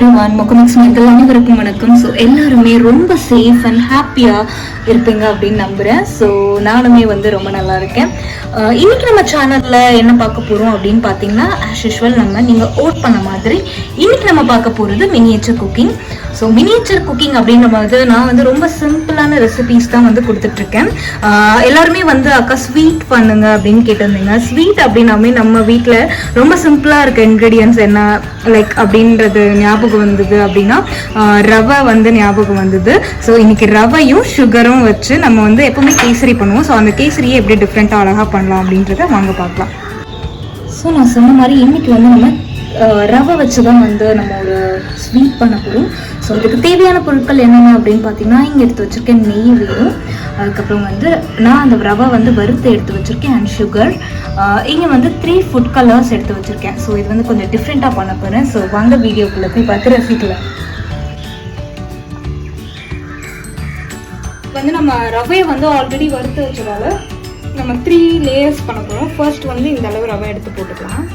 everyone, Mokomix மக்கள் அனைவருக்கும் வணக்கம். ஸோ எல்லாருமே ரொம்ப சேஃப் அண்ட் ஹாப்பியாக இருப்பீங்க அப்படின்னு நம்புகிறேன். ஸோ நானுமே வந்து ரொம்ப நல்லா இருக்கேன். இன்னைக்கு நம்ம சேனலில் என்ன பார்க்க போகிறோம் அப்படின்னு பார்த்தீங்கன்னா, ஆஸ் யூஷுவல் நீங்கள் ஓட் பண்ண மாதிரி இன்னைக்கு நம்ம பார்க்க போகிறது miniature cooking. So miniature cooking அப்படின்ற போது நான் வந்து ரொம்ப சிம்பிளான ரெசிபீஸ் தான் வந்து கொடுத்துட்ருக்கேன். எல்லாருமே வந்து அக்கா ஸ்வீட் பண்ணுங்க அப்படின்னு கேட்டிருந்தீங்க. ஸ்வீட் அப்படின்னாமே நம்ம வீட்டில் ரொம்ப சிம்பிளாக இருக்க இன்க்ரீடியன்ஸ் என்ன லைக் அப்படின்றது ஞாபகம் வந்தது அப்படின்னா ரவை வந்து ஞாபகம் வந்தது. ஸோ இன்னைக்கு ரவையும் சுகரும் வச்சு நம்ம வந்து எப்பவுமே கேசரி பண்ணுவோம். ஸோ அந்த கேசரியை எப்படி டிஃப்ரெண்ட்டாக அழகாக பண்ணலாம் அப்படின்றத வாங்க பார்க்கலாம். ஸோ நான் சொன்ன மாதிரி இன்னைக்கு வந்து நம்ம ரவை வச்சு தான் வந்து நம்ம ஒரு ஸ்வீட் பண்ண போகிறோம். ஸோ அதுக்கு தேவையான பொருட்கள் என்னென்ன அப்படின்னு பார்த்தீங்கன்னா, இங்கே எடுத்து வச்சுருக்கேன் நெய் வேணும். அதுக்கப்புறம் வந்து நான் அந்த ரவை வந்து வறுத்து எடுத்து வச்சுருக்கேன் அண்ட் சுகர். இங்கே வந்து 3 ஃபுட் கலர்ஸ் எடுத்து வச்சுருக்கேன். ஸோ இது வந்து கொஞ்சம் டிஃப்ரெண்ட்டாக பண்ண போகிறேன். ஸோ வாங்க வீடியோக்குள்ளே போய் பார்த்து ரசிக்கலாம். வந்து நம்ம ரவையை வந்து ஆல்ரெடி வறுத்து வச்சதால நம்ம 3 லேயர்ஸ் பண்ண போகிறோம். ஃபர்ஸ்ட் வந்து இந்த அளவு ரவை எடுத்து போட்டுக்கலாம்.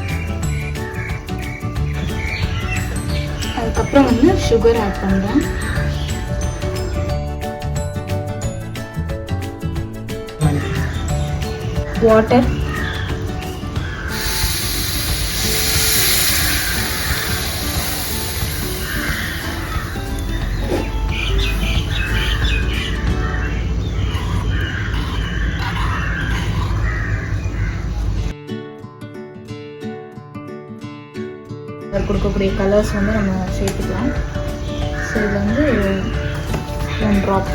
அதுக்கப்புறம் வந்து சுகர் ஆட் பண்ணுறேன். வாட்டர், கொடுக்கக்கூடிய கலர்ஸ் வந்து நம்ம சேர்த்துக்கலாம். ஸோ இது வந்து 1 ட்ராப்.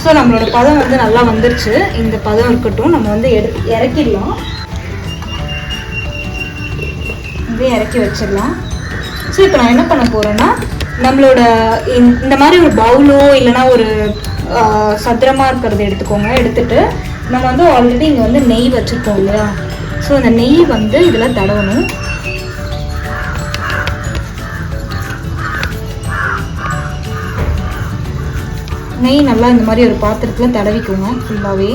ஸோ நம்மளோட பதம் வந்து நல்லா வந்துருச்சு. இந்த பதம் இருக்கட்டும், நம்ம வந்து இறக்கிடலாம். இதே இறக்கி வச்சிடலாம். ஸோ இப்போ நான் என்ன பண்ண போகிறேன்னா, நம்மளோட இந்த மாதிரி ஒரு பவுலோ இல்லைனா ஒரு சத்திரமாக இருக்கிறத எடுத்துக்கோங்க. எடுத்துட்டு நம்ம வந்து ஆல்ரெடி இங்கே வந்து நெய் வச்சுருக்கோம் இல்லையா, ஸோ அந்த நெய் வந்து இதில் தடவணும். நெய் நல்லா இந்த மாதிரி ஒரு பாத்திரத்தில் தடவிக்கோங்க ஃபுல்லாகவே.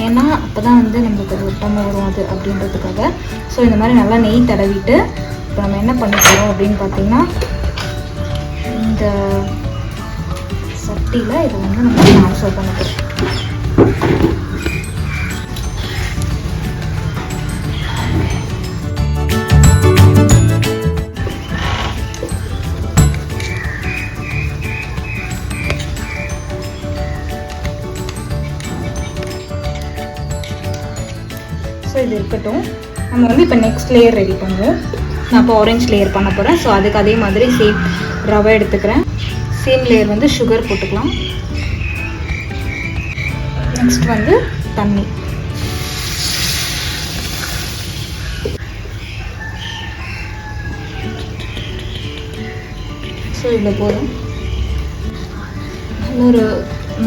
ஏன்னா அப்போ தான் வந்து நம்மளுக்கு அது ஒட்டாமல் வரும் அது அப்படின்றதுக்காக. ஸோ இந்த மாதிரி நல்லா நெய் தடவிட்டு இப்போ நம்ம என்ன பண்ண போகிறோம் அப்படின்னு பார்த்தீங்கன்னா, இந்த சட்டியில் இதை வந்து நம்ம ட்ரான்ஸ்ஃபர் பண்ண போகிறோம். ஸோ இது இருக்கட்டும். நம்ம வந்து இப்போ நெக்ஸ்ட் லேயர் ரெடி பண்ணுவோம். நான் இப்போ ஆரஞ்சு லேயர் பண்ண போகிறேன். ஸோ அதுக்கு அதே மாதிரி சேம் ரவை எடுத்துக்கிறேன். சேம் லேயர் வந்து சுகர் போட்டுக்கலாம். நெக்ஸ்ட் வந்து தண்ணி. ஸோ இவ்வளோ போதும்.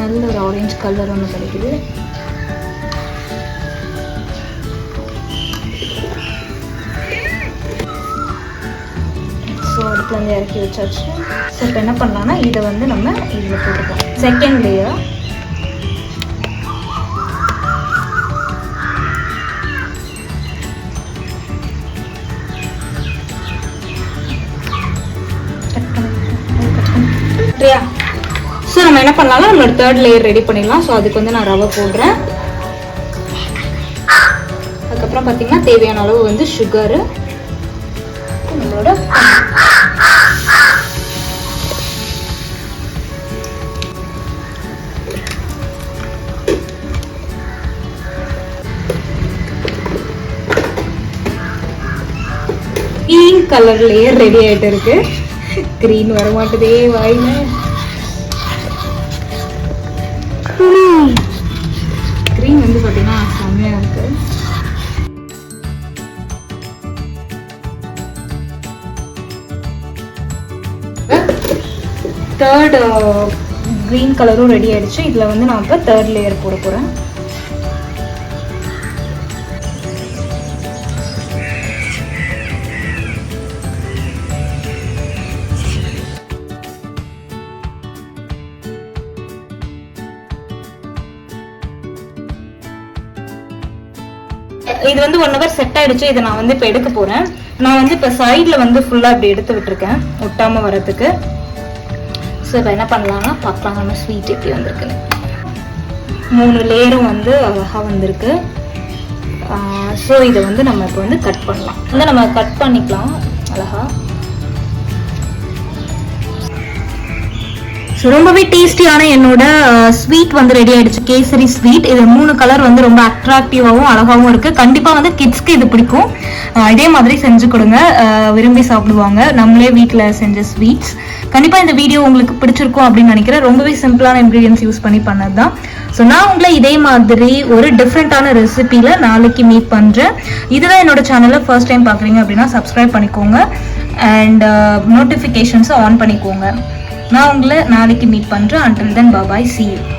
நல்ல ஒரு ஆரஞ்சு கலர் ஒன்று கிடைக்குது. ஸோ அடுப்பில் வந்து இறக்கி வச்சாச்சு. ஸோ இப்போ என்ன பண்ணலான்னா, இதை வந்து நம்ம இதில் போட்டுக்கலாம். செகண்ட் லேயர் சரியா? ஸோ நம்ம என்ன பண்ணலாம்னா, நம்மளோட 3rd லேயர் ரெடி பண்ணிடலாம். ஸோ அதுக்கு வந்து நான் ரவை போடுறேன். அதுக்கப்புறம் பார்த்தீங்கன்னா தேவையான அளவு வந்து சுகரு, நம்மளோட கிரீன் கலர் லேயர் ரெடி ஆகிட்டு இருக்கு. கிரீன் வர மாட்டேதே வாயில. கிரீன் வந்து பார்த்தீங்கன்னா செம்மையா இருக்கு. தேர்ட் க்ரீன் கலரும் ரெடி ஆயிடுச்சு. இதில் வந்து நான் இப்போ 3rd லேயர் போட போகிறேன். இது வந்து 1 hour செட் ஆயிடுச்சு. இதை நான் வந்து இப்போ எடுக்க போறேன். நான் வந்து இப்போ சைடில் வந்து ஃபுல்லாக இப்படி எடுத்து விட்டுருக்கேன் ஒட்டாமல் வரதுக்கு. ஸோ இப்போ என்ன பண்ணலாம்னா பார்க்கலாம் நம்ம ஸ்வீட் எப்படி வந்திருக்குன்னு. 3 லேயரும் வந்து அழகாக வந்திருக்கு. ஸோ இதை வந்து நம்ம இப்போ வந்து கட் பண்ணலாம். வந்து நம்ம கட் பண்ணிக்கலாம் அழகா. ஸோ ரொம்பவே டேஸ்டியான என்னோட ஸ்வீட் வந்து ரெடி ஆயிடுச்சு. கேசரி ஸ்வீட். இது 3 கலர் வந்து ரொம்ப அட்ராக்டிவாகவும் அழகாகவும் இருக்கு. கண்டிப்பா வந்து கிட்ஸ்க்கு இது பிடிக்கும். இதே மாதிரி செஞ்சு கொடுங்க, விரும்பி சாப்பிடுவாங்க. நம்மளே வீட்டில் செஞ்ச ஸ்வீட்ஸ். கண்டிப்பா இந்த வீடியோ உங்களுக்கு பிடிச்சிருக்கும் அப்படின்னு நினைக்கிறேன். ரொம்பவே சிம்பிளான இன்கிரீடியன்ஸ் யூஸ் பண்ணி பண்ணதுதான். ஸோ நான் உங்களை இதே மாதிரி ஒரு டிஃப்ரெண்டான ரெசிபியில நாளைக்கு மீட் பண்றேன். இதுதான் என்னோட சேனலை ஃபர்ஸ்ட் டைம் பாக்குறீங்க அப்படின்னா சப்ஸ்கிரைப் பண்ணிக்கோங்க அண்ட் நோட்டிஃபிகேஷன்ஸை ஆன் பண்ணிக்கோங்க. நான் உங்களை நாளைக்கு மீட் பண்றேன். until then bye bye, see you.